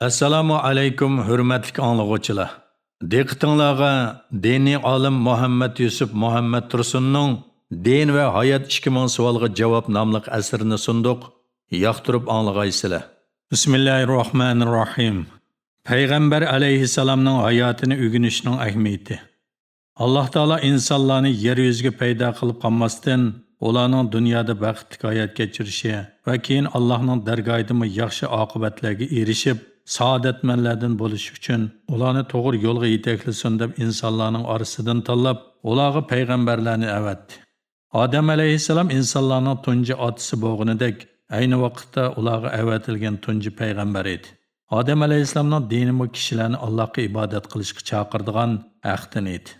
Assalomu alaykum hurmatli anglag'uvchilar. Diqqatingizga diniy olim Muhammad Yusuf Muhammad Tursunning Din va hayot 2000 savolga javob nomli asrini sunduq. Yoqtirib anglag'aysizlar. Bismillahirrohmanirrohim. Payg'ambar alayhissalomning hayotini o'rganishning ahamiyati. Alloh taolo insonlarni yer yuziga paydo qilib qolmasdan, ularning dunyoda baxtli hayot kechirishi va keyin Allohning dargohida yaxshi oqibatlarga erishib saodatmanlardan bo'lish uchun ularni to'g'ri yo'lga yetaklasin deb insonlarning orasidan tanlab, ularga payg'ambarlarni avatdi. Odam alayhissalom insonlarning tunji otasi bo'lganidek, ayni vaqtda ularga avatilgan tunji payg'ambar edi. Odam alayhissalomning dini kishilarni Allohga ibodat qilishga chaqiradigan aqdin edi.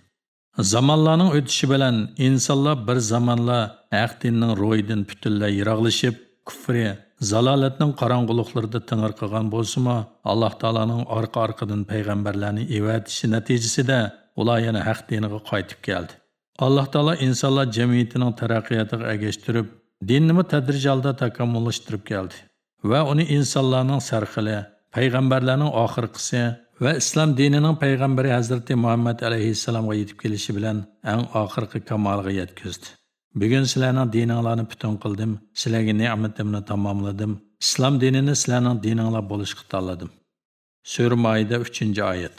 Zamonlarning o'tishi bilan insonlar bir zamonlar haq dinning ro'yidan butunlay yiroqlashib, kufri, zalolatning qorong'uliqlarida ting'irqagan bo'lsa-mu, Alloh taolaning orqa-orqadan payg'ambarlarni evatishi natijasida ular yana haq diniga qaytib keldi. Alloh taolo insonlar jamiyatining taraqqiyotiga ergashtirib, dinni tadricholda takomillashtirib keldi va uni insonlarning sarxili, payg'ambarlarning oxirgisi va islom dinining payg'ambari Hazrati Muhammad alayhissalomga yetib kelishi bilan eng oxirgi kamolga yetkazdi. Bugun sizlarning dininglarni butun qildim, sizlarga ne'matimni tamomladim. Islom dinini sizlarning dininglar bo'lishga tanladim. Sura Maida 3-oyat.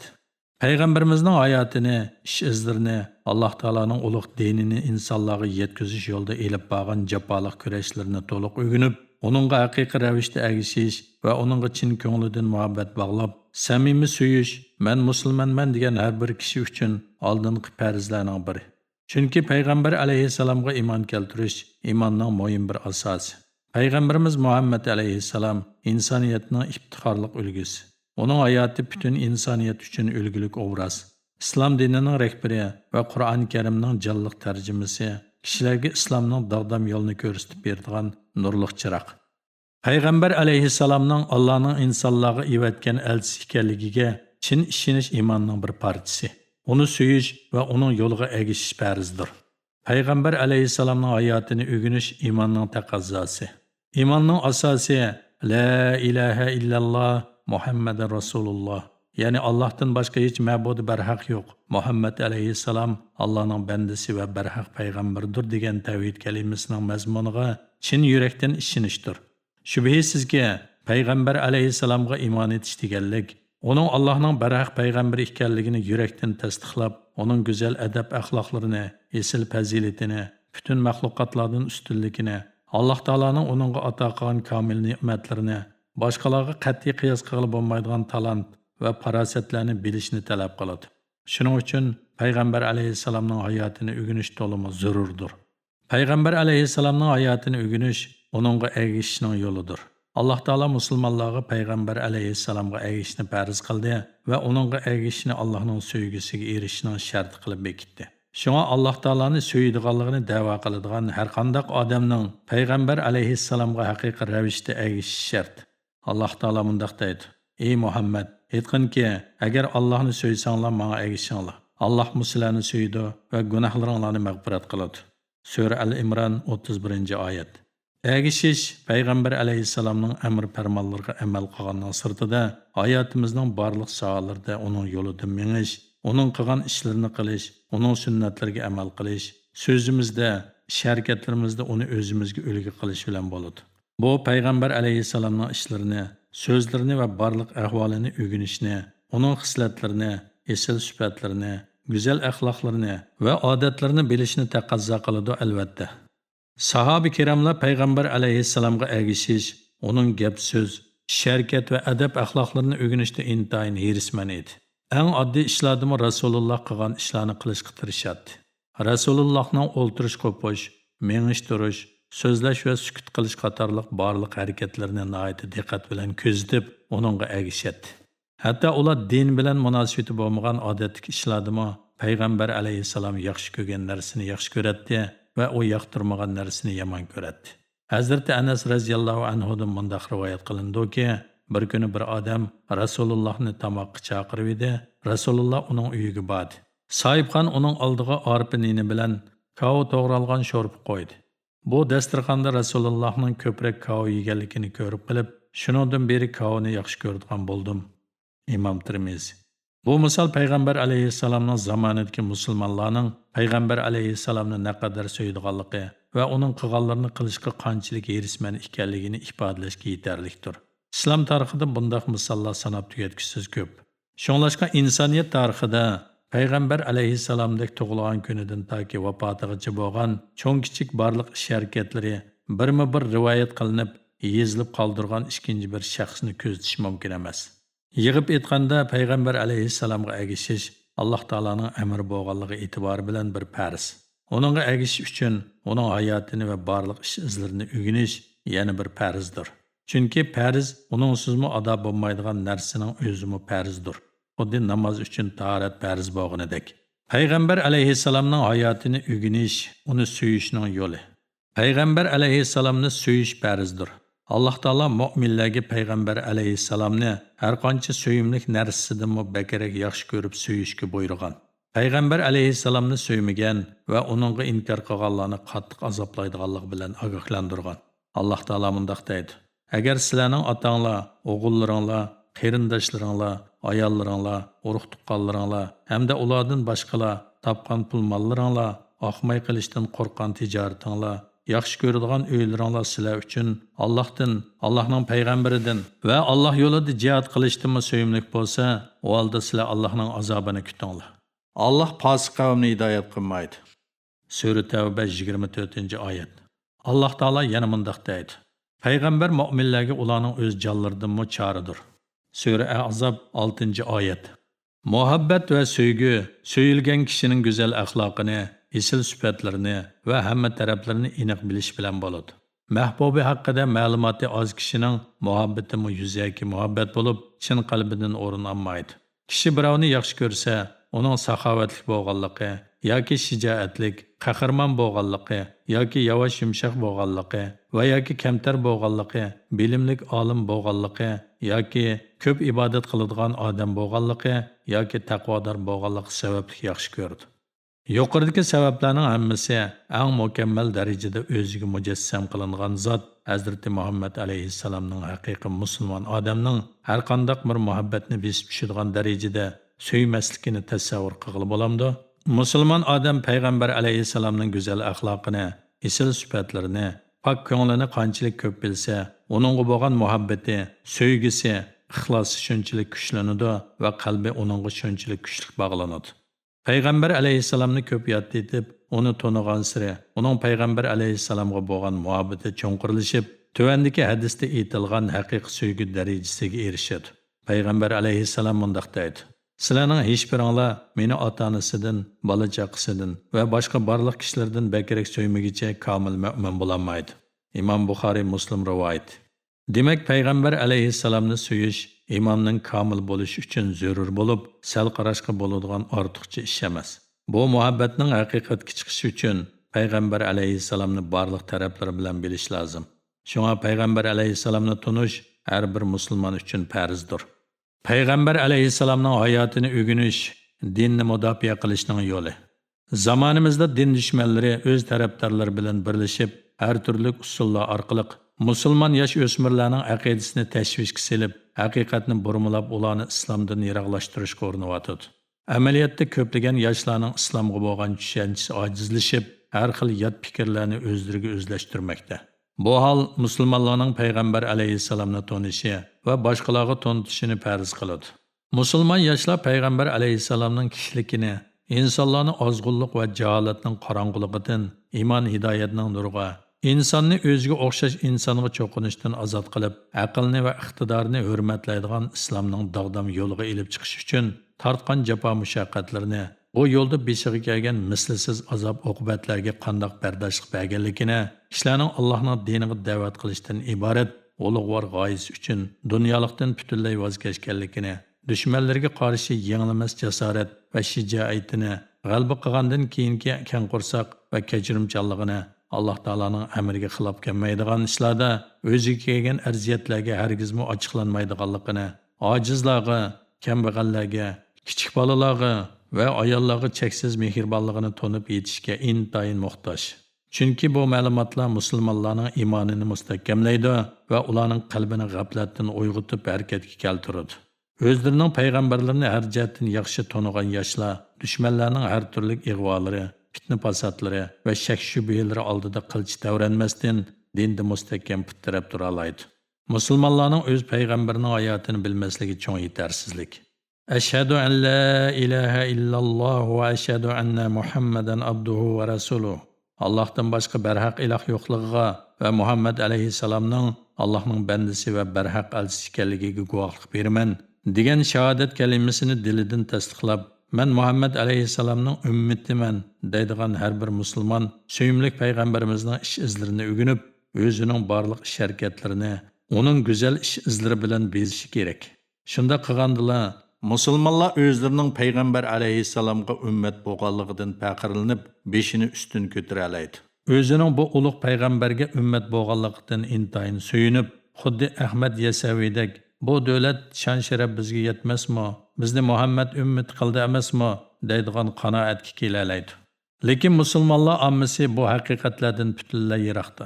Payg'ambarimizning hayotini, ish izlarini, Alloh taolaning ulug' dinini insonlarga yetkazish yo'lida elib borgan jafoliq kurashlarini to'liq o'rganib, uningga haqiqiy ravishda ergashish va uningga chin ko'nglidan muhabbat bog'lab, samimiy suyish, men musulmonman degan har bir kishi uchun oldingi farzlarning biri. Chunki payg'ambar alayhissalomga iymon keltirish iymonning muhim bir asosi. Payg'ambarimiz Muhammad alayhissalom insoniyatning iftixorli ulgusi. Uning hayoti butun insoniyat uchun ulgulik obraz. Islom dinining rahbari va Qur'oni Karimning jonliq tarjimasi kishilarga islomning dog'dam yo'lini ko'rsatib beradigan nurliq chiroq. Payg'ambar alayhissalomning Allohning insonlarga evatgan elchisi ekanligiga chin ishonish iymonning bir parchasi. Onu suyish va uning yo'liga ergashish farzdir. Payg'ambar alayhissalomning hayotini o'rganish iymonning taqozosi. Iymonning asosi la ilaha illalloh Muhammadur Rasululloh. Ya'ni Allohdan boshqa hech ma'bud barhaq yo'q. Muhammad alayhissalom Allohning bandasi va barhaq payg'ambardir degan tavhid kalimasining mazmuniga chin yurakdan ishonishdir. Shubhisizki, payg'ambar alayhissalomga iymon etish deganlik onun Allah'ın barhaq payg'ambari ekanligini yurakdan tasdiqlab, onun go'zal adab axloqlarini, esil faziletini, bütün maxluqotlardan ustunligini, Alloh taolaning uningga ato qilgan komil ne'matlarini, boshqalarga qat'iy qiyos qilib bo'lmaydigan talant va farosatlarni bilishni talab qiladi. Shuning uchun payg'ambar alayhissalomning hayotini o'rganish to'liq zarurdir. Payg'ambar alayhissalomning hayotini o'rganish uningga ergashishning yo'lidir. Alloh taolo musulmonlarga payg'ambar alayhissalomga ergashishni farz qildi va uningga ergashishni Allohning sevgisiga erishishning sharti qilib bekitdi. Shunga Alloh taoloni sevadiganligini da'vo qiladigan har qanday odamning payg'ambar alayhissalomga haqiqiy ravishda ergashishi shart. Alloh taolo mundaq deydi: "Ey Muhammad, aytqinki, agar Allohni sevsanglar, menga ergashinglar. Alloh sizlarni sevdi va gunohlaringlarni mag'firat qiladi." Sura Al-Imron 31-oyat. Ergashish payg'ambar alayhissalomning amr farmonlariga amal qilganning sirtida hayotimizning barliq sohalarida uning yo'lida menish, uning qilgan ishlarini qilish, uning sunnatlariga amal qilish, so'zimizda, harakatlarimizda uni o'zimizga ulgu qilish bilan bo'ladi. Bu payg'ambar alayhissalomning ishlarini, so'zlarini va barliq ahvolini o'rganishni, uning xislatlarini, esil sifatlarini, go'zal axloqlarini va odatlarini bilishni taqozo qiladi albatta. Sahabi kiramlar payg'ambar alayhissalomga ergashish, uning gap so'z, sharkat va adab axloqlarini o'rganishda intayin hirisman edi. Eng oddiy ishlardimi Rasululloh qilgan ishlarni qilishga tirishadi. Rasulullohning o'ltirish qo'pish, mengish turish, so'zlash va sukut qilish qatorliq barliq harakatlarini nihoyat diqqat bilan ko'zitib, uningga ergashadi. Hatto ular din bilan munosabati bo'lmagan odatlik ishlardimi payg'ambar alayhissalom yaxshi ko'rgan narsani yaxshi ko'radi va u yoqtirmagan narsani yomon ko'radi. Hazrati Anas radhiyallohu anhudan mundaq rivoyat qilindiki, bir kuni bir odam Rasulullohni tamoqqa chaqirib edi. Rasululloh uning uyiga bordi. Sohibxon uning oldiga arpa nini bilan kavo to'g'ralgan sho'rpa qo'ydi. Bu dasturxonda Rasulullohning ko'proq kavo yeganligini ko'rib qilib, shuningdan beri kavni yaxshi ko'radigan bo'ldim. İmam Tirmizi. Bu misal Peygamber aleyhisselamның zamanidagi musulmonlarning Peygamber aleyhisselamni naqadar so'ydiganligi va uning qilganlarini qilishga qanchalik erisman ekanligini ifodalashga yetarlikdir. İslam tarixida bundaq misollar sanab tugatgisiz ko'p. Shunlashqa insoniyat tarixida Peygamber aleyhisselamdek tug'ilgan kunidan toki vafotigacha bo'lgan cho'ng kichik barliq ish harakatlari birma-bir rivoyat qilinib, yezilib qoldirgan ikkinchi bir shaxsni ko'zitish mumkin emas. Yig'ib aytganda Peygamber aleyhisselamga agishish Alloh taolaning amri bo'lganligi e'tibori bilan bir farz. Uningga agishish uchun uning hayotini va barliq ish izlarini o'rganish yana bir farzdir. Chunki farz uningsizmi ado bo'lmaydigan narsaning o'zimi farzdir. Xuddi namoz uchun tahorat farz bo'lganidek. Peygamber aleyhisselamning hayotini o'rganish uni suyishning yo'li. Peygamber aleyhisselamni suyish farzdir. Allah Taala mu'minlarga Peygamber aleyhisselamni har qancha söyümlik narsidan bakrak yaxshi ko'rib suyishga buyurgan. Peygamber aleyhisselamni söymagan va uningga inkor qilganlarni qattiq azoblaydiganlik bilan ogohlantirgan. Allah Taala mundaq deydi: Agar sizlarning otanglar, o'g'illaringlar, qarindoshlaringlar, ayollaringlar, urug' tuqqanlaringlar hamda ulardan boshqalar topgan pul mollaringlar, oqmay qilishdan qo'rqgan tijoratinglar yaxshi ko'radigan o'ylaringlar sizlar uchun Allohdan, Allohning payg'ambaridan va Alloh yo'lida jihad qilishdan so'yimlik bo'lsa, u holda sizlar Allohning azobini kutinglar. Alloh fosiq qavmni hidoyat qilmaydi. Sura Tavba 24-oyat. Alloh taolo yana mundaq deydi: Payg'ambar mu'minlarga ularning o'z jonlaridan choridir. Sura Ahzob 6-oyat. Muhabbat va sevgi so'yilgan kishining go'zal axloqini, esil sifatlarini va hamma taraflarini aniq bilish bilan bo'ladi. Mahbubi haqida ma'lumoti oz kishining muhabbati yuzaki muhabbat bo'lib, chin qalbidan o'rin olmaydi. Kishi birovni yaxshi ko'rsa, uning saxovatli bo'lganligi yoki shijoatlik, qahramon bo'lganligi yoki yavash yumshoq bo'lganligi va yoki kamtar bo'lganligi, bilimlik olim bo'lganligi yoki ko'p ibodat qiladigan odam bo'lganligi yoki taqvodor bo'lganligi sababli yaxshi ko'rdi. Yuqoridagi sabablarning hammasi eng mukammal darajada o'ziga mujassam qilingan zot Hazrati Muhammad alayhissalomning haqiqiy musulmon odamning har qanday bir muhabbatni besib tushadigan darajada söymasligini tasavvur qilib bo'lamdi. Musulmon odam payg'ambar alayhissalomning go'zal axloqini, esil sifatlarini, pok ko'nglini qanchalik ko'p bilsa, uningga bo'lgan muhabbati, sevgisi, ixlosi shunchalik kuchlanadi va qalbi uningga shunchalik kuchli bog'lanadi. Peygamber aleyhisselamni ko'p yod etib, uni tonigan siri, uning Peygamber aleyhisselamga bo'lgan muhabbati cho'nqirilishib, tuvandagi hadisda aytilgan haqiqiy sevgi darajasiga erishadi. Peygamber aleyhisselam mundaq deydi: Sizlarning hech biringlar meni ota-onasidan, bola-chaqasidan va boshqa barliq kishilardan bakrak so'ymagicha komil mu'min bo'lolmaydi. Imom Buxoriy Muslim rivoyat. Demak, Peygamber aleyhisselamni suyish imonning komil bo'lishi uchun zarur bo'lib, sal qarashga bo'ladigan ortiqcha ish emas. Bu muhabbatning haqiqatga chiqishi uchun Peygamber aleyhisselamni barliq taraflari bilan bilish lozim. Shunga Peygamber aleyhisselamni tunish har bir musulmon uchun farzdir. Peygamber aleyhisselamning hayotini o'rganish dinni mudofaa qilishning yo'li. Zamonimizda din dushmanlari o'z tarafdorlari bilan birlashib, har turli usullar orqali musulmon yosh o'smirlarning aqidasini tashvishga selib, haqiqatni burmilab ularni islomdan yiroqlashtirishga urinyotdi. Amaliyotda ko'plagan yoshlarning islomga bo'lgan tushunchasi ojizlashib, har xil yot fikrlarni o'zlariga o'zlashtirmoqda. Bu hol musulmonlarning payg'ambar alayhissalomni tonishi va boshqalarga tonitishini farz qiladi. Musulmon yoshlar payg'ambar alayhissalomning kishiligini, insonlarning ozg'unlik va jaholatning qorong'uligidan iymon hidoyatning nuriga, insonni o'ziga o'xshash insonga cho'qinishdan ozod qilib, aqlni va iqtidorni hurmatlaydigan islomning dog'dam yo'liga ilib chiqish uchun tortgan jafo mushaqqatlarni, bu yo'lda beshiga kelgan mislsiz azob oqibatlarga qandoq bardoshlik berganligini, kishilarning Allohning diniga da'vat qilishdan iborat ulug'vor g'oyasi uchun dunyolikdan butunlay voz kechganligini, dushmanlarga qarshi yengilmas jasorat va shijoatini, g'alaba qilgandan keyingi keng qo'rsoq va kechirimchanligini, Alloh taolaning amriga xilof kelmaydigan ishlarda o'ziga kelgan arziyatlarga hargizmi ochiqlanmaydiganligini, ojizlarga, kambag'allarga, kichik bolalarga va ayollarga cheksiz mehribonligini tonib yetishga intayin muhtoj. Chunki bu ma'lumotlar musulmonlarning iymonini mustahkamlaydi va ularning qalbini g'aflatdan uyg'otib harakatga keltiradi. O'zlarining payg'ambarlarini har jihatdan yaxshi tonigan yoshlar dushmanlarning har turli ig'volari, fitna fasadlari va shak shubhalari oldida qilch davranmasdan dinda mustahkam putirab tura oladi. Musulmonlarning o'z payg'ambarining hayotini bilmasligi cho'ng yetarsizlik. Ashhadu an la ilaha illalloh va ashhadu anna Muhammadan abduhu va rasuluh. Allohdan boshqa barhaq iloh yo'qligiga va Muhammad alayhissalomning Allohning bandasi va barhaq elchisi ekanligiga guvohlik beraman degan shahodat kalimasini dilidan tasdiqlab, "Men Muhammad alayhissalomning ummatiman" deydigan har bir musulmon suyimli payg'ambarimizning ish izlarini o'rganib, o'zining barliq ish harakatlarini uning go'zal ish izlari bilan bezishi kerak. Shunda qilgandilar musulmonlar o'zlarining payg'ambar alayhissalomga ummat bo'lganligidan faqirlanib, beshini ustun ko'tara oladi. O'zining bu ulug' payg'ambarga ummat bo'lganligidan intayin suyunib, xuddi Ahmad Yasaviydek bu davlat shon sharaf bizga yetmasmi? Bizni Muhammad ummat qildi emasmi? deydigan qanoatga kelalaydi. Lekin musulmonlar ommasi bu haqiqatlardan butunlay yiroqda.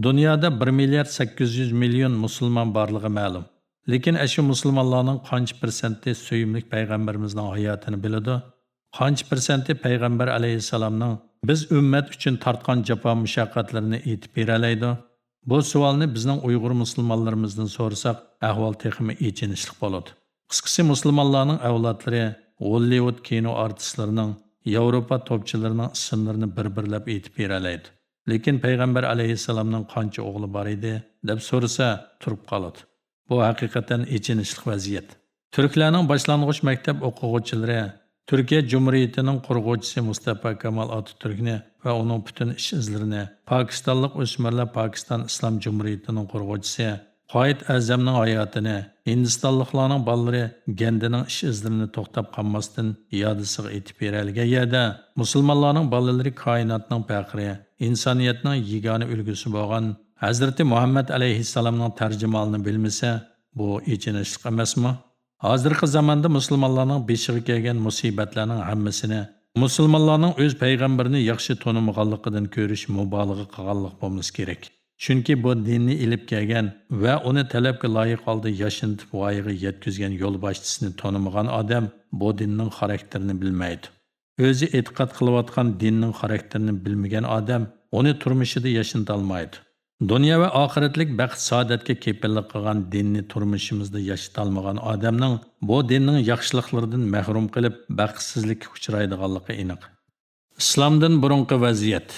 Dunyoda 1 milliard 800 million musulmon borligi ma'lum. Lekin shu musulmonlarning qancha persenti suyimli payg'ambarimizning hayotini biladi? Qancha persenti payg'ambar alayhissalomning biz ummat uchun tortgan jafo mushaqqatlarini aytib beralaydi? Bu savolni bizning Uyg'ur musulmonlarimizdan so'rasak, ahvol texmi ichinishlik bo'ladi. Qisqasi musulmonlarning avlodlari Hollywood kino artistlarining, Yevropa topchilarining ismlarini bir-birlab aytib beralaydi. Lekin payg'ambar alayhissalomning qancha o'g'li bor edi deb so'rasa, turib qoladi. Bu haqiqatan ichinishlik vaziyat. Turklarning boshlang'ich maktab o'quvchilari Türkiye Cumhuriyeti'nin qurg'uvchisi Mustafa Kemal Atatürk'ni va uning butun ish izlarini, Pokistonlik o'smirlar Pokiston Islom Cumhuriyeti'nin qurg'uvchisi Qoid Azamning hayotini, Hindistonliklarning bolalari Gandining ish izlarini to'xtab qolmasdan yodisiga aytib beralgan yerda musulmonlarning bolalari koinotning faqri, insoniyatning yagona ulgusi bo'lgan Hazreti Muhammad alayhissalomning tarjimonini bilmasa, bu ichinishlik emasmi? Hozirgi zamonda musulmonlarning beshiga kelgan musibatlarning hammasini musulmonlarning o'z payg'ambarini yaxshi tonimaganligidan ko'rish mubolag'a qilganlik bo'lmasi kerak. Chunki bu dinni ilib kelgan va uni talabga loyiq holda yashinib voyaga yetkazgan yo'lboshchisini tonimagan odam bu dinning xarakterini bilmaydi. O'zi e'tiqod qilayotgan dinning xarakterini bilmagan odam uni turmushida yashinta olmaydi. Dünya ve ahiretlik baxt saadetke kepillik qilgan dinni turmushimizda yashitolmagan odamning bu dinning yaxshiliklaridan mahrum qilib baxtsizlikka uchraydiganligi aniq. Islomdan burungi vaziyat.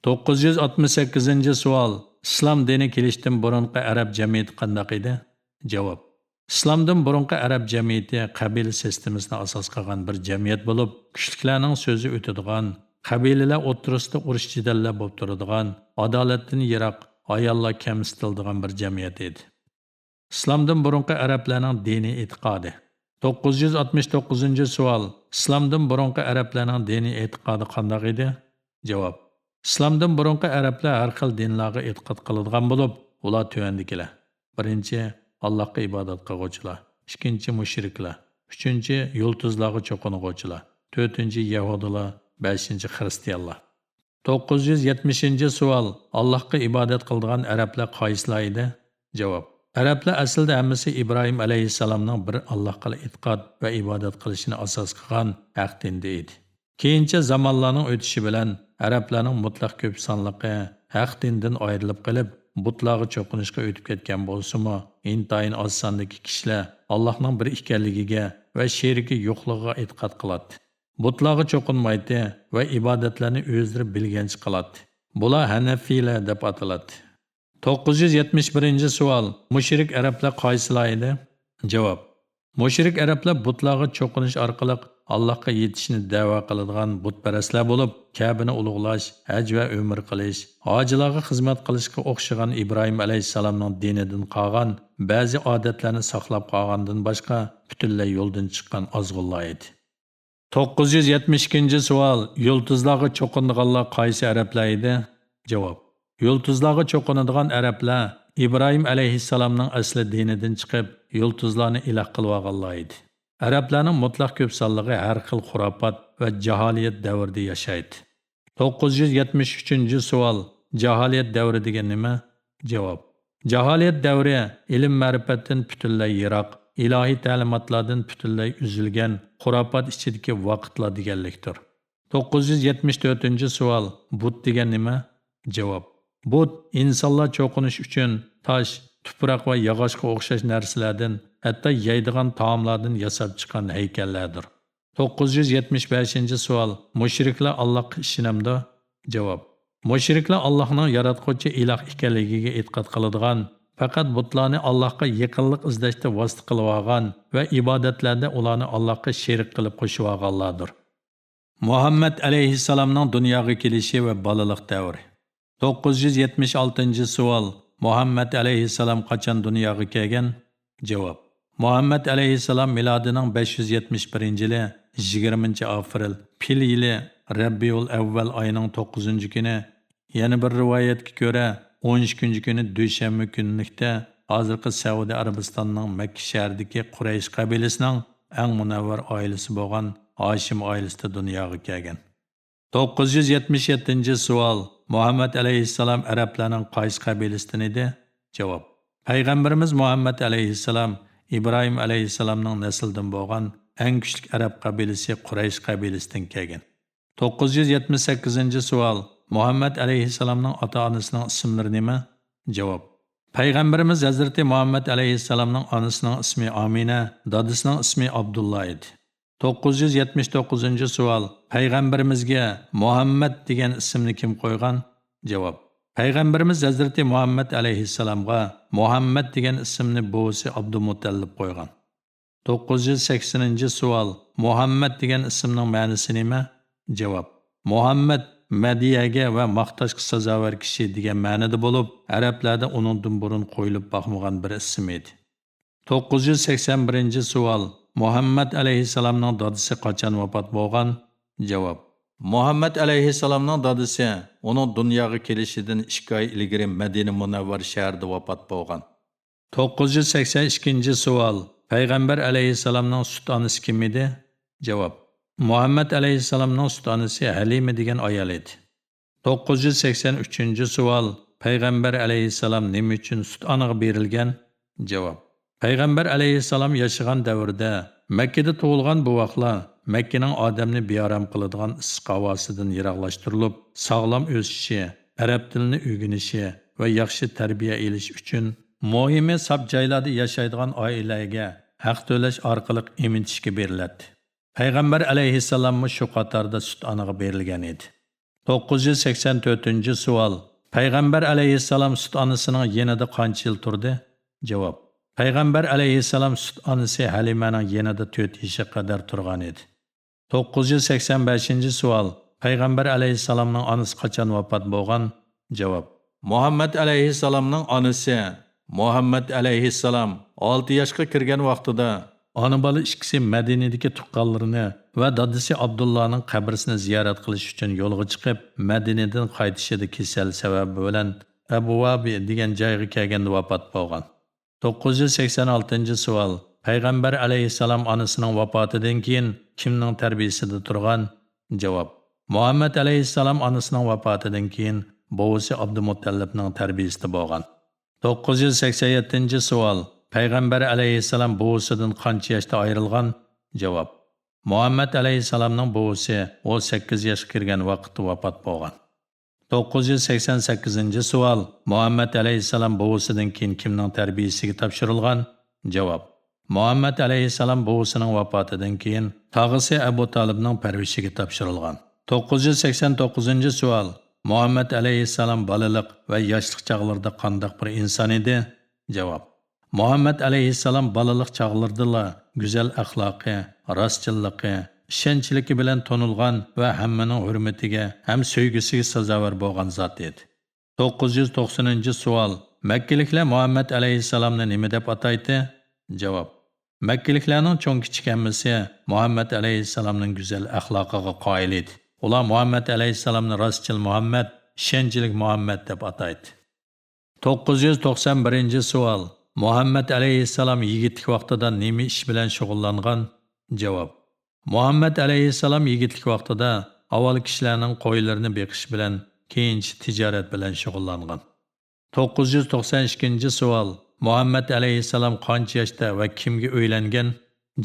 968-savol. Islom dini kelishdan burungi arab jamiyati qanday edi? Javob. Islomdan burungi arab jamiyati qabila sistemasini asos qilgan bir jamiyat bo'lib, kuchliklarning so'zi o'tadigan, qabilalar o'rtasida urush jidallar bo'lib turadigan, adolatdan yiroq ayollar kamsitildigan bir jamiyat edi. Islomdan burungi arablarning diniy e'tiqodi. 969-savol. Islomdan burungi arablarning diniy e'tiqodi qanday edi? Javob. Islomdan burungi arablar har xil dinlarga e'tiqod qiladigan bo'lib, ular tuvandikilar. Birinchi, Allohga ibodat qiluvchilar. Ikkinchi, mushriklar. Uchinchi, yulduzlarga cho'qinuvchilar. To'rtinchi, yahudilar. Beshinchi, xristianlar. 970-savol. Allohga ibodat qiladigan arablar qaysilar edi? Javob. Arablar aslida hammasi Ibrohim alayhissalomning bir Allohga e'tiqod va ibodat qilishini asos qilgan haq dinda edi. Keyincha zamonlarning o'tishi bilan arablarning mutlaq ko'p sonligi haq dindan ayrilib qolib, butlarga cho'qinishga o'tib ketgan bo'lsa-mu, intayin oz sondagi kishilar Allohning bir ekanligiga va sherigi yo'qligiga e'tiqod qiladi. Butlarga cho'qinmaydi va ibodatlarni o'zlari bilgancha qiladi. Bular Hanafiylar deb ataladi. 971-savol. Mushrik arablar qaysilar edi? Javob. Mushrik arablar butlarga cho'qinish orqali Allohga yetishni da'vo qiladigan butparastlar bo'lib, Ka'bani ulug'lash, haj va umr qilish, hojilarga xizmat qilishga o'xshagan Ibrohim alayhissalomning dinidan qolgan ba'zi odatlarni saqlab qolgandan boshqa butunlay yo'ldan chiqqan ozg'unlar edi. 972-savol. Yulduzlarga cho'qinadiganlar qaysi arablar edi? Javob. Yulduzlarga cho'qinadigan arablar İbrahim alayhissalomning asli dinidan chiqib, yulduzlarni iloh qilib olganlar edi. Arablarning mutlaq ko'p sonligi har xil xurofot va jaholiyat davrida yashaydi. 973 savol. Jaholiyat davri degan nima? Javob. Jaholiyat davri ilm ma'rifatdan butunlay yiroq, ilohiy ta'limotlardan butunlay uzilgan, xurofot ichidagi vaqtlar deganlikdir. 974 savol. But degan nima? Javob. But insonlar cho'qinish uchun tosh, tuproq va yog'ochga o'xshash narsalardan, hatto yeydigan taomlardan yasab chiqqan haykallardir. 975 savol. Mushriklar Allohga ishonamdi? Javob. Mushriklar Allohning yaratquchi iloh ekanligiga e'tiqod qiladigan, faqat butlarni Allohga yaqinlik izlashda vosita qilib olgan va ibodatlarda ularni Allohga sherik qilib qo'shib olganlardir. Muhammad alayhissalomning dunyoga kelishi va bolalik davri. 976 savol. Muhammad alayhissalom qachon dunyoga kelgan? Javob. Muhammad alayhissalom milodining 571-yili 20-aprel pil yili Rabiul Avval oyining 9-kuni, yana bir rivoyatga ko'ra 13 kuni dushanba kunlikda hozirgi Saudiya Arabistonining Makka shahridagi Quraysh qabilasining eng munavvar oilasi bo'lgan Hashim oilasida dunyoga kelgan. 977 savol. Muhammad alayhissalom arablarning qaysi qabilasidan edi? Javob. Payg'ambarimiz Muhammad alayhissalom İbrahim alayhissalomning naslidan bo'lgan eng kuchli arab qabilasi Quraysh qabilasidan kelgan. 978 savol. Muhammad alayhissalomning ota-onasining ismlari nima? Javob. Payg'ambarimiz Hazrati Muhammad alayhissalomning onasining ismi Amina, dadasining ismi Abdullah edi. 979 savol. Payg'ambarimizga Muhammad degan ismni kim qo'ygan? Javob. Payg'ambarimiz Hazrati Muhammad alayhissalomga Muhammad degan ismni buvisi Abdumutallib qo'ygan. 980 savol. Muhammad degan ismning ma'nosi nima? Javob. Muhammad Madiyaga va maqtashga sazovor kishi degan ma'noda bo'lib, arablarda uningdan burun qo'yilib boqmagan bir ism edi. 981 savol. Muhammad alayhissalomning dadasi qachon vafot bo'lgan? Javob. Muhammad alayhissalomning dadasi uning dunyoga kelishidan 2 oy ilgari Madina Munavvar shahrida vafot bo'lgan. 982 savol. Payg'ambar alayhissalomning sut onasi kim edi? Javob. Muhammad alayhissalomning sut onasi Halima degan ayol edi. 983 savol. Payg'ambar alayhissalom nima uchun sut onaga berilgan? Javob. Payg'ambar alayhissalom yashagan davrda Makkada tug'ilgan bu vaqtlar Makkaning odamni bearam qiladigan issiq havosidan yiroqlashtirilib, sog'lom o'sishi, arab tilini o'rganishi va yaxshi tarbiya olish uchun muhimi sab joylarda yashaydigan oilaga haq to'lash orqali emintishga beriladi. Payg'ambar alayhissalom shu qatorda sut onaga berilgan edi. 984 savol. Payg'ambar alayhissalom sut onasining yanida qancha yil turdi? Javob. Payg'ambar alayhissalom sut onasi Halimaning yanida 4 yoshga qadar turgan edi. 985 savol. Payg'ambar alayhissalomning onasi qachon vafot bo'lgan? Javob. Muhammad alayhissalomning onasi Muhammad alayhissalom 6 yoshga kirgan vaqtida ona bola ikkisi Madinadagi tuqqanlarini va dadasi Abdullohning qabrisini ziyorat qilish uchun yo'lga chiqib, Madinadan qaytishida kasal sababi bilan Abu Vabi degan joyga kelganda vafot bo'lgan. 986 savol. Payg'ambar alayhissalom onasining vafotidan keyin kimning tarbiyasida turgan? Javob. Muhammad alayhissalom onasining vafotidan keyin buvisi Abdumutallibning tarbiyasida bo'lgan. 987 savol. Payg'ambar alayhissalom buvisidan qancha yoshda ayrilgan? Javob. Muhammad alayhissalomning buvisi 18 yoshga kirgan vaqtda vafot bo'lgan. 988 savol. Muhammad alayhissalom buvisidan keyin kimning tarbiyasiga topshirilgan? Javob. Muhammad alayhissalom buvisining vafotidan keyin tog'isi Abu Talibning parvishiga topshirilgan. 989 savol. Muhammad alayhissalom bolalik va yoshlik chog'larida qanday bir inson edi? Javob. Muhammad alayhissalom bolalik chog'larida go'zal axloqi, rostchilligi, ishonchiligi bilan tonilgan va hammaning hurmatiga ham sevgisiga sazovor bo'lgan zot edi. 990 Makkaliklar Muhammad alayhissalomni nima deb ataydi? Javob. Makkaliklarning cho'ng kichik hammasi Muhammad alayhissalomning go'zal axloqiga qoyil edi. Ular Muhammad alayhissalomni rostchil Muhammad, ishonchli Muhammad deb ataydi. 991 Muhammad alayhissalom yigitlik vaqtida nima ish bilan shug'ullangan? Javob. Muhammad alayhissalom yigitlik vaqtida avval kishilarning qo'ylarini beqish bilan, keyinchi tijorat bilan shug'ullangan. 992 savol. Muhammad alayhissalom qancha yoshda va kimga uylangan?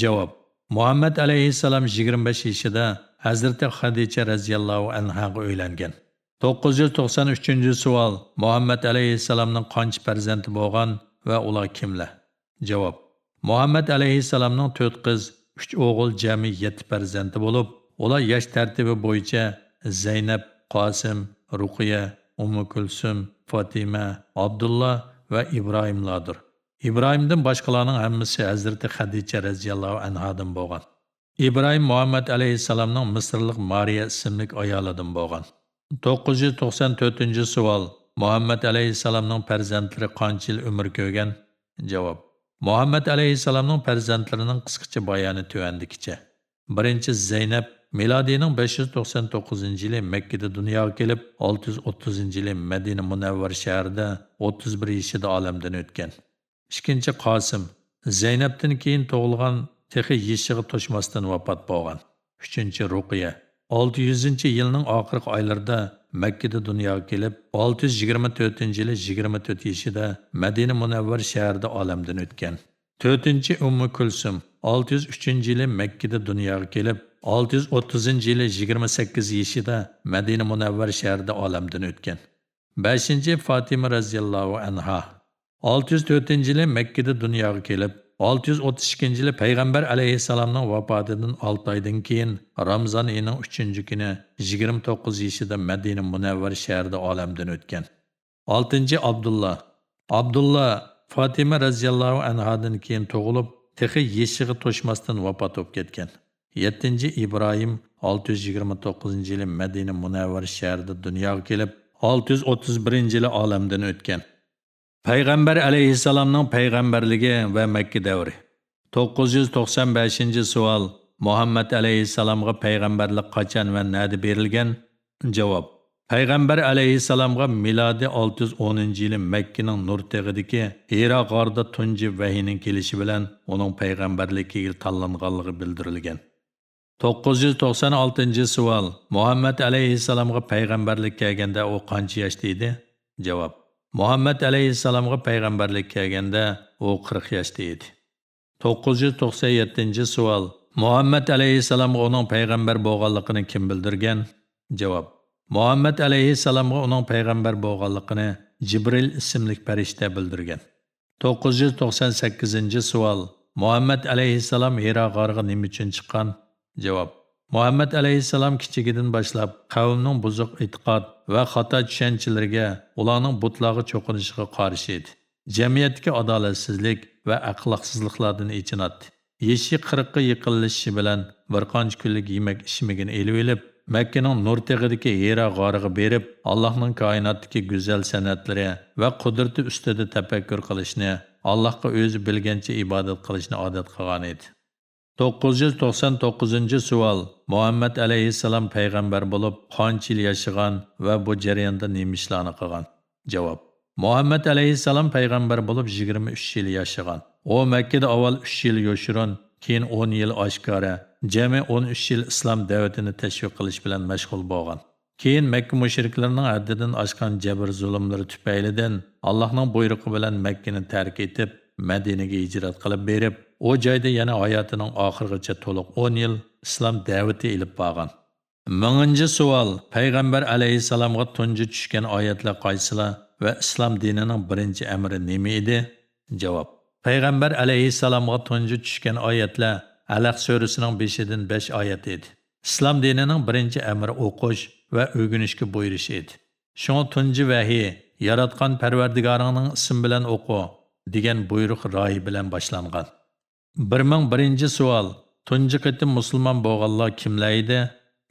Javob. Muhammad alayhissalom 25 yoshida Hazrati Xadicha radhiyallohu anhaga uylangan. 993 savol. Muhammad alayhissalomning qancha farzandi bo'lgan va ular kimlar? Javob. Muhammad alayhissalomning 4 qiz, 3 o'g'il, jami 7 farzandi bo'lib, ular yosh tartibi bo'yicha Zaynab, Qosim, Ruqiya, Kulsum, Fatima, Abdullah va İbrahimlardır. İbrahimdan başqalarının hammasi Hazreti Xadicha radhiyallohu anhadan bo'lgan. İbrahim Muhammad alayhissalomning Misrlik Mariya ismli ayolidan bo'lgan. 994 savol. Muhammad alayhissalomning farzandlari qancha yil umr ko'rgan? Javob. Muhammad alayhissalomning farzandlarining qisqacha bayoni tuvandikicha. Birinchi Zaynab milodining 599-yili Makkada dunyoga kelib, 630-yili Madina Munavvar shahrida 31 yoshida olamdan o'tgan. Ikkinchi Qosim Zaynabdan keyin tug'ilgan, texi yeshiga to'shmasdan vafot bo'lgan. Uchinchi Ruqiya 600-yilning oxirgi oylarida Makkada dunyoga kelib, 624-yili 24 yoshida Madina Munavvar shahrida olamdan o'tgan. 4-chi Kulsum 603-yili Makkada dunyoga kelib, 630-yili 28 yoshida Madina Munavvar shahrida olamdan o'tgan. 5-chi Fatima radhiyallohu anha 604-yili Makkada dunyoga kelib, 632-yili Payg'ambar alayhissalomning vafotidan 6 oydan keyin Ramazon oyining 3-kuni 29 yoshida Madina Munavvar shahrida olamdan o'tgan. 6-chi Abdullah Fatima radhiyallohu anhadan keyin tug'ilib, texi yeshiga to'shmasdan vafot bo'lib ketgan. 7-chi İbrahim 629-yili Madina Munavvar shahrida dunyoga kelib, 631-yili olamdan o'tgan. Payg'ambar alayhissalomning payg'ambarligi va Makka davri. 995-savol. Muhammad alayhissalomga payg'ambarlik qachon va nada berilgan? Javob. Payg'ambar alayhissalomga milodi 610-yili Makkaning Nur tog'idagi Hiro g'orida tunji vahiyning kelishi bilan uning payg'ambarligiga tanlanganligi bildirilgan. 996-savol. Muhammad alayhissalomga payg'ambarlik kelganda u qancha yoshda edi? Javob. Muhammad alayhissalomga payg'ambarlik kelganda u 40 yoshda edi. 997-savol. Muhammad alayhissalomga uning payg'ambar bo'lganligini kim bildirgan? Javob. Muhammad alayhissalomga uning payg'ambar bo'lganligini Jibril ismli farishta bildirgan. 998-savol. Muhammad alayhissalom Hiro g'origa nima uchun chiqqan? Javob. Muhammad alayhissalom kichigidan boshlab qavmning buzuq e'tiqod va xato tushunchalarga, ularning butlarga cho'qinishiga qarshi edi. Jamiyatdagi adolatsizlik va axloqsizliklardan ichinatdi. Yeshi 40 ga yiqilishi bilan bir qancha kunlik yemak ishmagin elib olib, Makkaning Nur tog'idagi Hiro g'origa berib, Allohning koinotdagi go'zal san'atlari va qudrati ustida tafakkur qilishni, Allohga o'zi bilgancha ibodat qilishni odat qilgan edi. 999-savol. Muhammad alayhissalom payg'ambar bo'lib, qancha yil yashagan va bu jarayonda nima ishlarni qilgan? Javob. Muhammad alayhissalom payg'ambar bo'lib 23 yil yashagan. U Makkada avval 3 yil yoshirin, keyin 10 yil oshkora, jami 13 yil islom da'vatini tashviq qilish bilan mashg'ul bo'lgan. Keyin Makka mushriklarining haddidan oshgan jabr zulmlari tufaylidan Allohning buyrug'i bilan Makkani tark etib, Madinaga hijrat qilib berib, o joyda yana hayotining oxirigacha to'liq 10 yil islom da'vati ilib borgan. 1000-savol. Payg'ambar alayhissalomga tunji tushgan oyatlar qaysilar va islom dinining birinchi amri nima edi? Javob. Payg'ambar alayhissalomga tunji tushgan oyatlar Alaq surasining 5dan 5 oyat edi. Islom dinining birinchi amri o'qish va o'rganishga buyurish edi. Shunga tunji vahiy yaratgan Parvardigoringning ismi bilan o'qi degan buyruq ro'yi bilan boshlangan. 1001-savol. Tunji qitim musulmon bo'lganlar kimlar edi?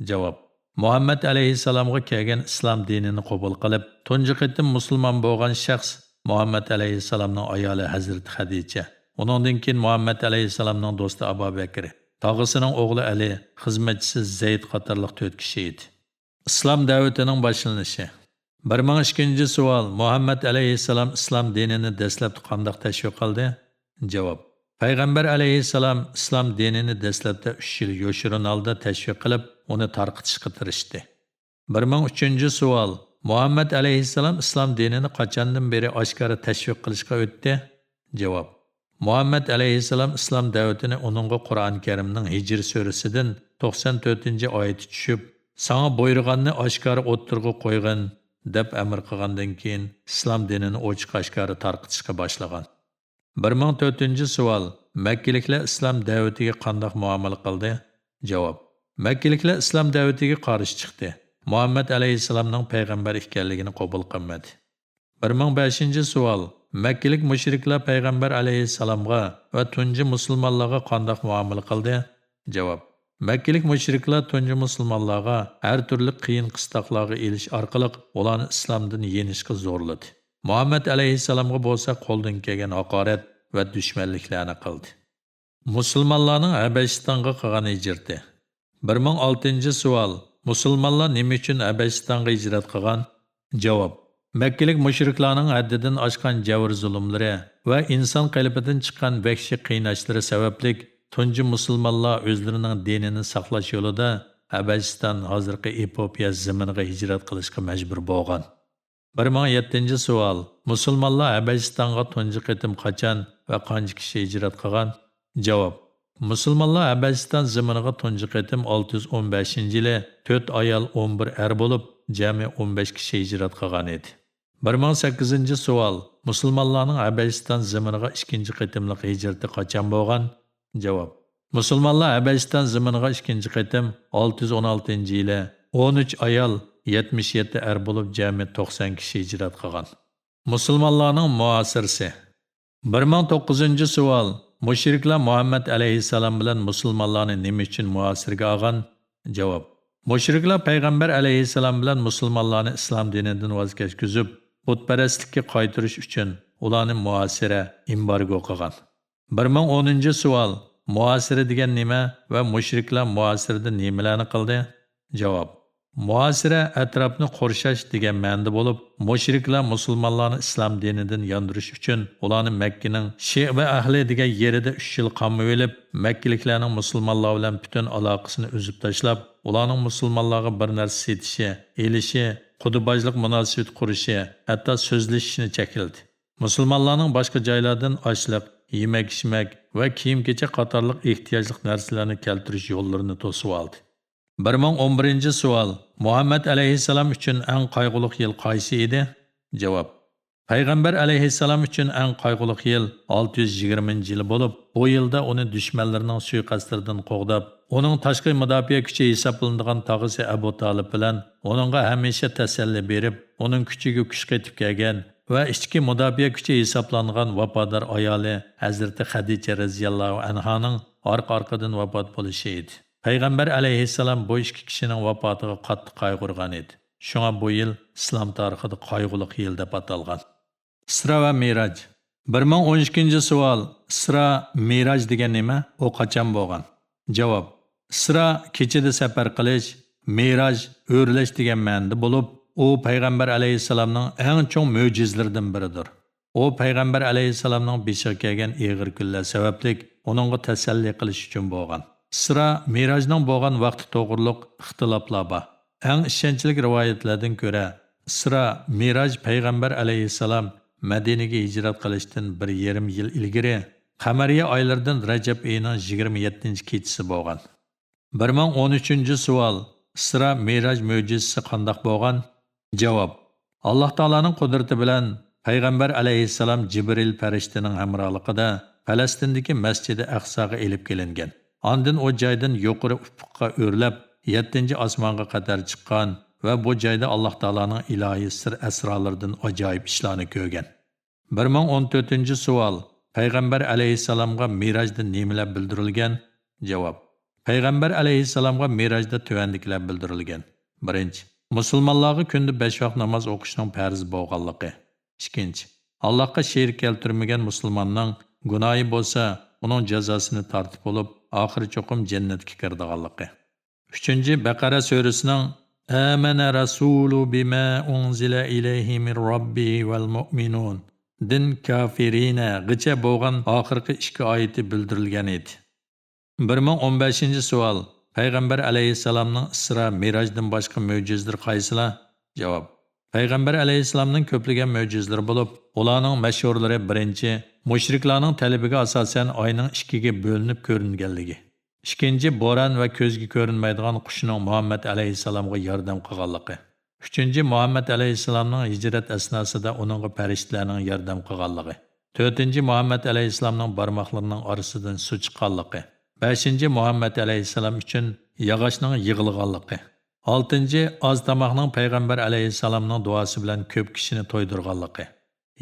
Javob. Muhammad alayhissalomga kelgan islom dinini qabul qilib, tunji qitim musulmon bo'lgan shaxs Muhammad alayhissalomning ayoli Hazrat Xadicha. Uningdan keyin Muhammad alayhissalomning do'sti Abu Bakr, tog'asining o'g'li Ali, xizmatchisi Zayd qatorliq 4 kishi edi. Islom da'vatining boshlanishi. 1002-savol. Muhammad alayhissalom islom dinini dastlab qanday tashviq qildi? Javob. Payg'ambar alayhissalom islom dinini dastlabda 3 yil yoshirin holda tashviq qilib, uni tarqitishga tirishdi. 1003 savol. Muhammad alayhissalom islom dinini qachondan beri oshkora tashviq qilishga o'tdi? Javob. Muhammad alayhissalom islom da'vatini uningga Qur'on Karimning Hijr surasidan 94-oyati tushib, "Sana buyurganni oshkora o'ttirg'i qo'ygin" deb amr qilgandan keyin islom dinini ochiq-oshkora tarqitishga boshlagan. 1004-savol. Makkaliklar islom da'vatiga qanday muomala qildi? Javob. Makkaliklar islom da'vatiga qarshi chiqdi. Muhammad alayhissalomning payg'ambar ekanligini qabul qilmadi. 1005-savol. Makkalik mushriklar payg'ambar alayhissalomga va tunji musulmonlarga qanday muomala qildi? Javob. Makkalik mushriklar tunji musulmonlarga har turli qiyin qistoqlarga elish orqali ularni islomdan yenishga zo'rladi. Muhammad alayhissalomga bo'lsa qo'ldan kelgan haqorat va dushmanliklarni qildi. Musulmonlarning Habashistonga qilgan hijrati. 1006-savol. Musulmonlar nima uchun Habashistonga hijrat qilgan? Javob. Makkalik mushriklarning haddidan oshgan javr zulmlari va inson qalbidan chiqqan vahshiy qiynashlari sababli tunji musulmonlar o'zlarining dinini saqlash yo'lida Habashiston hozirgi Etiopiya zaminiga hijrat qilishga majbur bo'lgan. 1007-savol. Musulmonlar Habashistonga tunji qitim qachon va qancha kishi hijrat qilgan? Javob. Musulmonlar Habashiston zaminiga tunji qitim 615-yili 4 ayol 11 er bo'lib, jami 15 kishi hijrat qilgan edi. 1008-savol. Musulmonlarning Habashiston zaminiga ikkinchi qitimlik hijrati qachon bo'lgan? Javob. Musulmonlar Habashiston zaminiga ikkinchi qitim 616-yili 13 ayol 77 er bo'lib, jami 90 kishi hijrat qilgan. Musulmonlarning muasirasi. 1009-savol. Mushriklar Muhammad alayhissalom bilan musulmonlarni nima uchun muasirga olgan? Javob. Mushriklar payg'ambar alayhissalom bilan musulmonlarni islom dinidan voz kechgizib, butparastlikka qaytarish uchun ularni muasira, embargo qilgan. 1010-savol. Muasira degan nima va mushriklar muasirda nimalarni qildi? Javob. Muasira atrofni qo'rshash degan ma'noda bo'lib, mushriklar musulmonlarni islom dinidan yondirish uchun ularni Makkaning Shey va ahli degan yerida 3 yil qamab olib, Makkaliklarning musulmonlar bilan butun aloqasini uzib tashlab, ularning musulmonlarga bir narsa setishi, elishi, qudubojlik munosabat qurishi, hatto so'zlashishini chekildi. Musulmonlarning boshqa joylardan ochliq, yemak-ichmak va kiyim-kecha qatorliq ehtiyojli narsalarni keltirish yo'llarini to'sib oldi. 1011-savol. Muhammad alayhissalom uchun eng qayg'uli yil qaysi edi? Javob. Payg'ambar alayhissalom uchun eng qayg'uli yil 620-yil bo'lib, bu yilda uni dushmanlarning suiqastlaridan qo'g'dab, uning tashqi mudofaa kuchi hisoblanadigan tog'isi Abu Talib bilan uningga hamisha tasalli berib, uning kuchiga kuch qetib kelgan va ichki mudofaa kuchi hisoblangan vafodor ayoli Hazrati Xadicha radhiyallohu anhaning orqa-orqadan vafot bo'lishi edi. Payg'ambar alayhissalom bu ikki kishining vafotiga qattiq qayg'urgan edi. Shunga bu yil islom tarixida qayg'uli yil deb atalgan. Isro va Miraj. 1012-savol. Isro, Miraj degan nima? U qachon bo'lgan? Javob. Isro kechada safar qilish, Miraj o'rlash degan ma'noda bo'lib, u payg'ambar alayhissalomning eng chong mo'jizalaridan biridir. U payg'ambar alayhissalomning beshiga kelgan og'ir kunlar sababli uningga tasalli qilish uchun bo'lgan. Isro Mirajning bo'lgan vaqti to'g'riliq ixtiloflar bor. Eng ishonchli rivoyatlardan ko'ra, Isro Miraj payg'ambar alayhissalom Madinaga hijrat qilishdan 1,5 yil ilgari qamariya oylaridan Rajab oyining 27-kechasi bo'lgan. 1013-savol. Isro Miraj mo'jizasi qanday bo'lgan? Javob. Alloh taolaning qudrati bilan payg'ambar alayhissalom Jibril farishtaning hamrohligida Falastindagi Masjidi Aqsoga elib kelingan. Ondan o joydan yuqori ufqqa o'rlab 7-osmonga qadar chiqqan va bu joyda Alloh taolaning ilohiy sir asrolaridan ajoyib ishlarni ko'rgan. 1014-savol. Payg'ambar alayhissalomga Mirajda nimalar bildirilgan? Javob. Payg'ambar alayhissalomga Mirajda tuvandikilar bildirilgan. 1. Musulmonlarga kunda 5 vaqt namoz o'qishning farz bo'lganligi. 2. Allohga sherik keltirmagan musulmonning gunohi bo'lsa, uning jazosini tortib olib, oxiri cho'qim jannatga kiradiganligi. 3. Baqara surasining Amana rasulu bima unzila ilayhi min robbi val mu'minun din kafirina g'icha bo'lgan oxirgi 2 oyati bildirilgan edi. 1015-savol. Payg'ambar alayhissalomning Isro Mirojdan boshqa mo'jizalari qaysilar? Javob. Payg'ambar alayhissalomning ko'plagan mo'jizalari bo'lib, ularning mashhurlari birinchi, mushriklarning talabiga asosan oyning ikkiga bo'linib ko'ringanligi. Ikkinchi, bo'ron va ko'zga ko'rinmaydigan qushning Muhammad alayhissalomga yordam qilganligi. Uchinchi, Muhammad alayhissalomning hijrat asnosida uningga farishtalarning yordam qilganligi. To'rtinchi, Muhammad alayhissalomning barmoqlarining orasidan suv chiqqanligi. Beshinchi, Muhammad alayhissalom uchun yog'ochning yig'ilganligi. Oltinchi, oz tomoqning payg'ambar alayhissalomning duosi bilan ko'p kishini to'ydirganligi.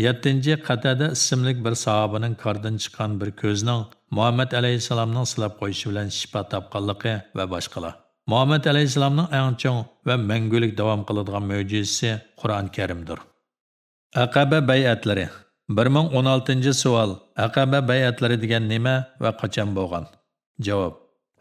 Yettinchi, Qatada ismli bir sahobaning qardan chiqqan bir ko'zning Muhammad alayhissalomning silab qo'yishi bilan shifo topganligi va boshqalar. Muhammad alayhissalomning eng chong va mangulik davom qiladigan mo'jizasi Qur'on Karimdir. Aqaba bay'atlari. 1016-savol. Aqaba bay'atlari degan nima va qachon bo'lgan? Javob.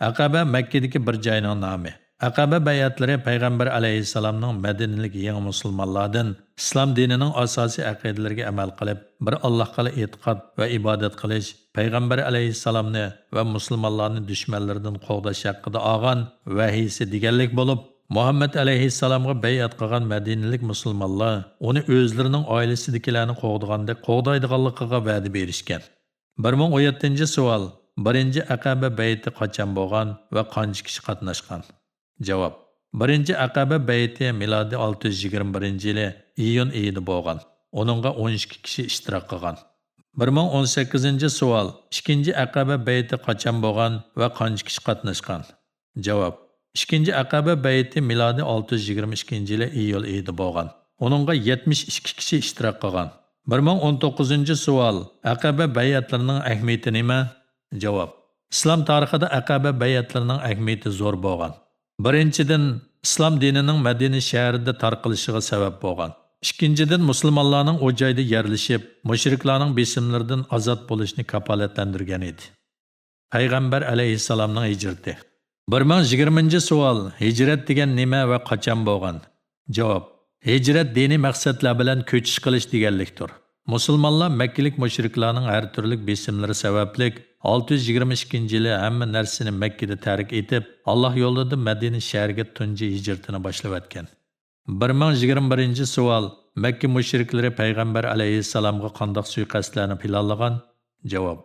Aqaba Makkadagi bir joyning nomi. Aqaba bay'atlari payg'ambar alayhissalomning Madinalik yangi musulmonlardan islom dinining asosiy aqidalariga amal qilib, bir Allohga e'tiqod va ibodat qilish, payg'ambar alayhissalomni va musulmonlarning dushmanlaridan qo'g'dash haqida olgan vahiysi deganlik bo'lib, Muhammad alayhissalomga bay'at qilgan Madinalik musulmonlar uni o'zlarining oilasidagilarni qo'g'daganda qo'g'daydiganligiga va'da berishgan. 1017-savol. Birinchi Aqaba bayti qachon bo'lgan va qancha kishi qatnashgan? Javob. Birinchi Aqaba bayti milodi 621-yili iyun oyida bo'lgan. Uningga 12 kishi ishtirok qilgan. 1018-savol. Ikkinchi Aqaba bayti qachon bo'lgan va qancha kishi qatnashgan? Javob. Ikkinchi Aqaba bayti milodi 622-yili iyul oyida bo'lgan. Uningga 72 kishi ishtirok qilgan. 1019-savol. Aqaba bay'atlarining ahamiyati nima? Javob. Islom tarixida Aqaba bay'atlarining ahamiyati zo'r bo'lgan. Birinchidan, islom dinining Madina shahrida tarqalishiga sabab bo'lgan. Ikkinchidan, musulmonlarning o joyda yerlashib, mushriklarning besimlaridan ozod bo'lishni kafolatlantirgan edi. Payg'ambar alayhissalomning hijrati. 1020-savol. Hijrat degan nima va qachon bo'lgan? Javob. Hijrat diniy maqsadlar bilan ko'chish qilish deganlikdir. Musulmonlar Makkalik mushriklarning har turli besimlari sababli 622-yili hamma narsani Makkada tark etib, Alloh yo'lida Madina shahriga tunji hijratini boshlab o'tgan. 1021-savol. Makka mushriklari payg'ambar alayhissalomga qanday suiqasdlarni planlagan? Javob.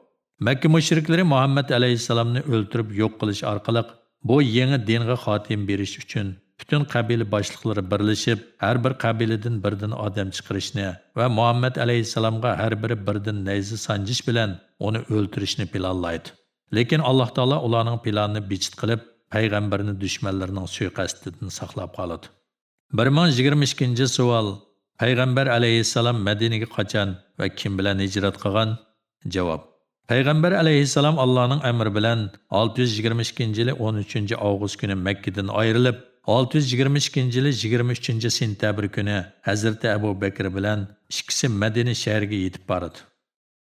Makka mushriklari Muhammad alayhissalomni o'ldirib yo'q qilish orqali bu yangi dinga xotim berish uchun bütün qabila boshliqlari birlashib, har bir qabiladan birdan odam chiqarishni va Muhammad alayhissalomga har biri birdan nayza sanjish bilan uni o'ldirishni planlaydi. Lekin Alloh taolo ularning planini bechit qilib, payg'ambarni dushmanlarining suiqasdidan saqlab qoladi. 1022-savol. Payg'ambar alayhissalom Madinaga qachon va kim bilan hijrat qilgan? Javob. Payg'ambar alayhissalom Allohning amri bilan 622-yili 13-avgust kuni Makkadan ayrilib, 622-yili 23-sentabr kuni Hazrati Abu Bakr bilan ikkisi Madina shahriga yetib boradi.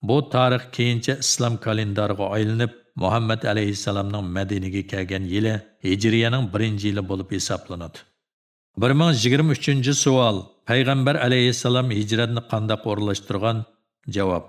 Bu tarix keyincha islom kalendariga aylanib, Muhammad alayhissalomning Madinaga kelgan yili Hijriyaning 1-yili bo'lib hisoblanadi. 1023-savol. Payg'ambar alayhissalom hijratni qanday o'rlashtirgan? Javob.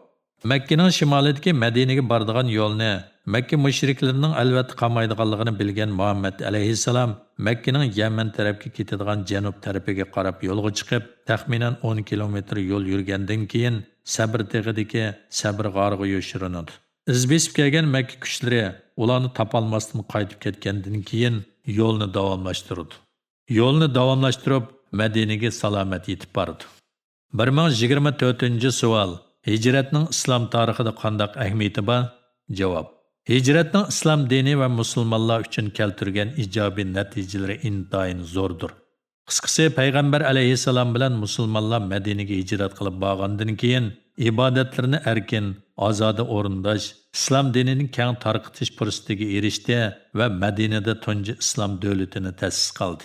Makkaning shimolidagi Madinaga boradigan yo'lni Makka mushriklarining albatta qamaydiganligini bilgan Muhammad alayhissalom Makkaning Yaman tarafga ketadigan janub tarafiga qarab yo'lga chiqib, taxminan 10 kilometr yo'l yurgandan keyin Sabr teg'idagi Sabr g'origa yo'shirinadi. Izbesib kelgan Makka kuchlari ularni topolmasdan qaytib ketgandan keyin yo'lni davomlashtirdi. Yo'lni davomlashtirib Madinaga salomat yetib bordi. 1024-savol. Hijratning islom tarixida qanday ahamiyati bor? Javob. Hijratning islom dini va musulmonlar uchun keltirgan ijobiy natijalari intayin zo'rdir. Qisqasi, payg'ambar alayhissalom bilan musulmonlar Madinaga hijrat qilib borgandan keyin ibodatlarni erkin, ozoda o'rindash, islom dinining keng tarqitish fursatiga erishdi va Madinada tunji islom davlatini ta'sis qildi.